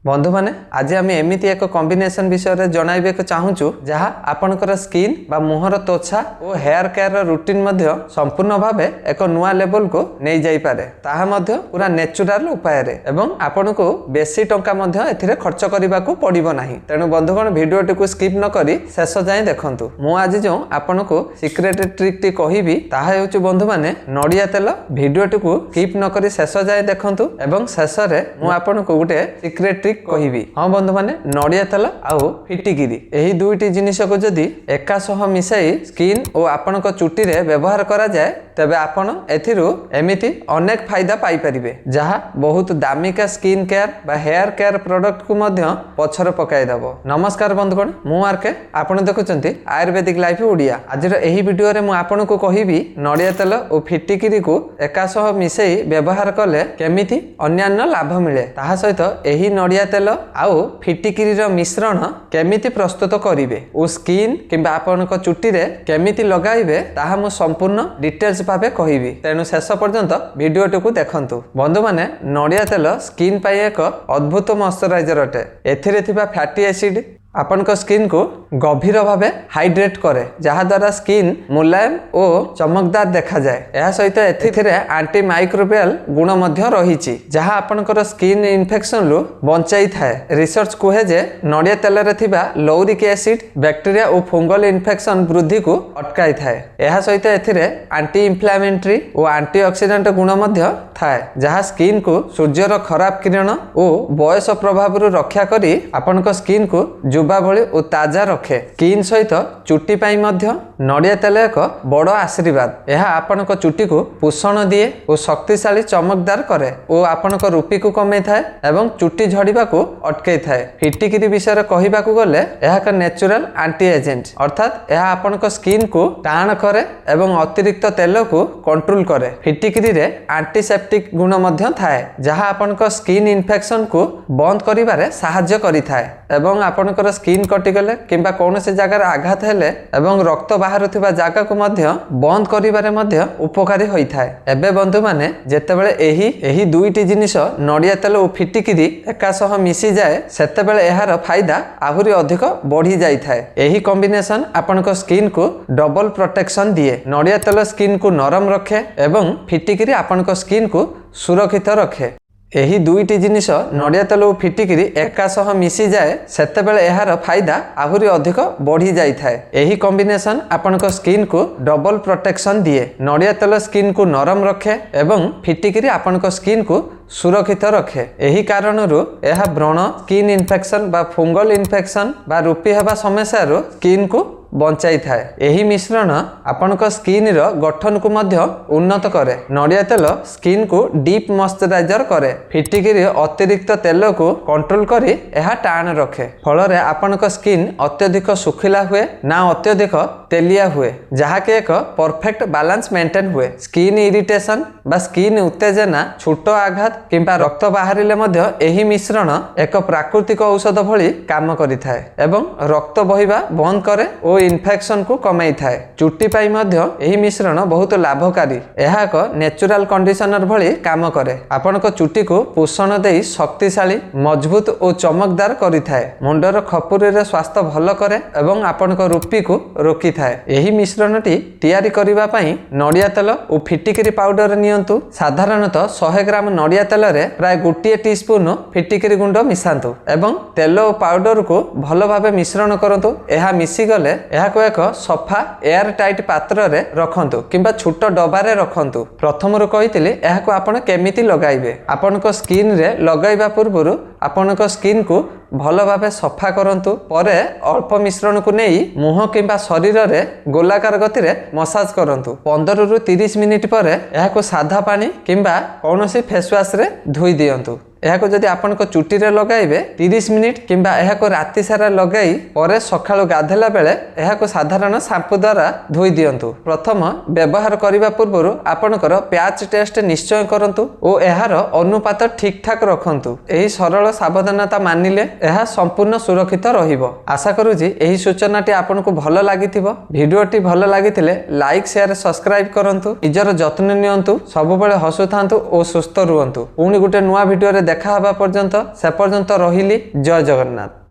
बंधु मैंने आज आम एमती एक कॉम्बिनेशन विषय जनइबे चाहूँ जहाँ आपणकर स्किन बा मुहर त्वचा और हेयर केयर रूटीन संपूर्ण भाव एक नुआ लेवल को नहीं जाई पारे ताहा पूरा नेचुरल उपाय एवं आपन को बेसी टंका एथिरे खर्च करने को पड़ो ना। तेणु बंधुगण भिडियोटी को स्किप न करी शेष जाए देखंतु। मु आज जो आपन को सिक्रेट ट्रिक टी कहिबी ताहा हेउचु बंधु माने नड़िया तेल। भिडियोटी को स्किप न करी शेष जाए देखंतु एवं शेष रे मु आपन को गोटे सिक्रेट ट्रिक कहिबी। हाँ बंधु माने नड़िया तेल आउ फिटिकिरी एही दुईटी जिनिस को जदि एका सह मिसाई स्किन और आपन को चुटी रे व्यवहार करा जाए तेबे आपण एथिरु एमिति अनेक फायदा पाई परिबे जहा बहुत दामिका स्किन केयर बा हेयर केयर प्रोडक्ट को मध्य पछर पकाई दबो। नमस्कार बंधुगण मु आरके आपण देखुचंती आयुर्वेदिक लाइफ ओडिया। आजिर एही वीडियो रे मु आपण को कहिबी नड़िया तेल और फिटिकिरी को एका सह मिसाई व्यवहार कले केमिति अन्यान्य लाभ मिले ताहा सहित एही नड़िया तेल आउ फिटिकिरी रो मिश्रण केमिति प्रस्तुत करिवे ओ स्किन किंबा आपण को चुटी रे केमिति लगाइबे ताहा मु संपूर्ण डिटेल्स भावे कहिबी। तेणु शेष पर्यंत भिडियोटी को देखंतु। बंधु माने नड़िया तेल स्किन पाई एक अद्भुत मॉइस्चराइजर अटे। एथिरे थिबा फैटी एसिड आपन को स्किन को गभीर भावे हाइड्रेट करे जहा द्वारा स्किन मुलायम और चमकदार देखा जाए। यह सहित एथिरे एंटी माइक्रोबियल गुण मध्य रहिछि जहा आपनकर स्किन इन्फेक्शन रु बंचाई थाए। रिसर्च कहे जे नड़िया तेल रे थिबा लौरिक एसिड बैक्टीरिया और फंगल इन्फेक्शन वृद्धि को अटकाई थाए। यह सहित एथिरे एंटी इन्फ्लेमेटरी और एंटीऑक्सीडेंट गुण मध्य थाए जहा स्किन को सूर्यर खराब किरण और बयस प्रभाव रु रक्षा करी आपनकर स्किन को जुबा भली और ताजा रखे। स्किन सहित चुटी पाई मध्य नड़िया तेल एक बड़ आशीर्वाद। यह आपन को चुटी को पोषण दिए और शक्तिशाली चमकदार करे और आपन को रूपी को कमे थाए एवं चुटी झड़िबा को अटकै थाए। फिटिकिरी विषय कहबा को गले यह एक नेचुरल एंटी एजेंट अर्थात यह आपन को स्किन को टाण करे एवं अतिरिक्त तेल को कंट्रोल करे। फिटिकिरी रे एंटीसेप्टिक गुण मध्य थाए जहां आपन को स्किन इन्फेक्शन को बंद करिबारे सहायता करि थाए एवं आपन को स्किन कटिगले किंबा कौन से जगह आघात हेले एवं रक्त बाहर जगह को मध्य बंद करिबारे मध्य उपकारी होई थाए। एबे बंधु माने जेतेबेले एही दुईटी जिनिस नड़िया तेल और फिटिकिरी एका सह मिसी जाए सेतेबेले एहार फायदा आहुरी अधिक बढ़ी जाई थाए। एही कॉम्बिनेशन आपन को स्किन को डबल प्रोटेक्शन दिए। नड़िया तेल स्किन को नरम रखे एवं फिटिकिरी आपन को स्किन को सुरक्षित रखे। एही दुईटी जिनिस नड़िया तेल और फिटिकिरी एका सह मिसी जाए सेतेबेले एहार फायदा आहुरी अधिक बढ़ी जाई थाए। एही कॉम्बिनेशन आपन को स्किन को डबल प्रोटेक्शन दिए। नड़िया तेल स्किन को नरम रखे एवं फिटिकिरी आपन को स्किन को सुरक्षित रखे। एही कारणरू यह व्रण स्किन इन्फेक्शन बा फंगल इन्फेक्शन बा रूपी हेबा समस्या रो स्किन को बंचाई थाए। एही मिश्रण आपन को स्किन रो गठन को मध्य उन्नत करे। नड़िया तेल स्किन को डीप मॉइस्चराइजर करे। फिटिकिरी अतिरिक्त तेल को कंट्रोल करी यह टाण रखे फल रे आपन को स्किन अत्यधिक सुखिला हुए ना अत्यधिक तेलिया हुए जहा के एक परफेक्ट बैलेंस मेंटेन हुए। स्किन इरिटेशन बा स्किन उत्तेजना छोट आघात किंबा रक्त बाहरिले मध्य एही मिश्रण एक प्राकृतिक औषध भली काम करि थाए एवं रक्त बहिबा बंद करे और इन्फेक्शन को कमाई थाए। चुटी पाई मध्य एही मिश्रण बहुत लाभकारी। यह एक नेचुरल कंडीशनर भली काम करे। आपन को चुटी को पोषण देई शक्तिशाली मजबूत और चमकदार करि थाए। मुंडर खपुरी रे स्वास्थ्य भल करे एवं आपन को रूपी को रोकी थाए। एही मिश्रणटी तैयारी करिबा पई नड़िया तेल और फिटिकिरी पाउडर नियंतु। साधारणतः 100 ग्राम नड़िया तेल रे प्राय 1 टीस्पून फिटिकिरी गुंड मिसांतु एवं तेल और पाउडर को भल भाबे मिश्रण करंतु। एहा मिसी गले एहा को एक सफा एयर टाइट पात्र रे रखंतु किंबा छोट डबा रे रखंतु। प्रथम रो कहितले एहा को आपण केमिति लगाइबे। आपण को स्किन रे लगाइबा पूर्वरु आपण को स्किन को भल भावे सफा करंतु। परे अल्प मिश्रण को नहीं मुह किंबा शरीर रे गोलाकार गति रे मसाज करंतु। 15 रु 30 मिनिट परे एहा को साधा पानी किंबा कौनसी फेस वॉश रे धोई दियंतु। यह को जदि आपन को चुटी रे लगाइबे 30 मिनिट किंबा यह को राति सारा लगाई परे सखाळु गाधेला बेले यह को साधारण शैम्पू द्वारा धोई दियंतु। प्रथम व्यवहार करिबा पूर्वरु आपनकर पैच टेस्ट निश्चय करंतु और एहार अनुपात ठीक ठाक रखंतु। एही सरल सावधानता मानिले यह संपूर्ण सुरक्षित रहिबो। आशा करू जी एही सूचनाटी आपन को भल लागिथिबो। भिडियोटी भल लागिथिले लाइक शेयर सब्सक्राइब करंतु। निजर जत्न नियंतु। सबबेले हसुथांतु और सुस्थ रुहंतु। पुणी गुटे नुआ भिडियो रे ଦେଖା ହେବା ପର୍ଯ୍ୟନ୍ତ ସେ ପର୍ଯ୍ୟନ୍ତ ରହିଲି। ଜୟ ଜଗନ୍ନାଥ।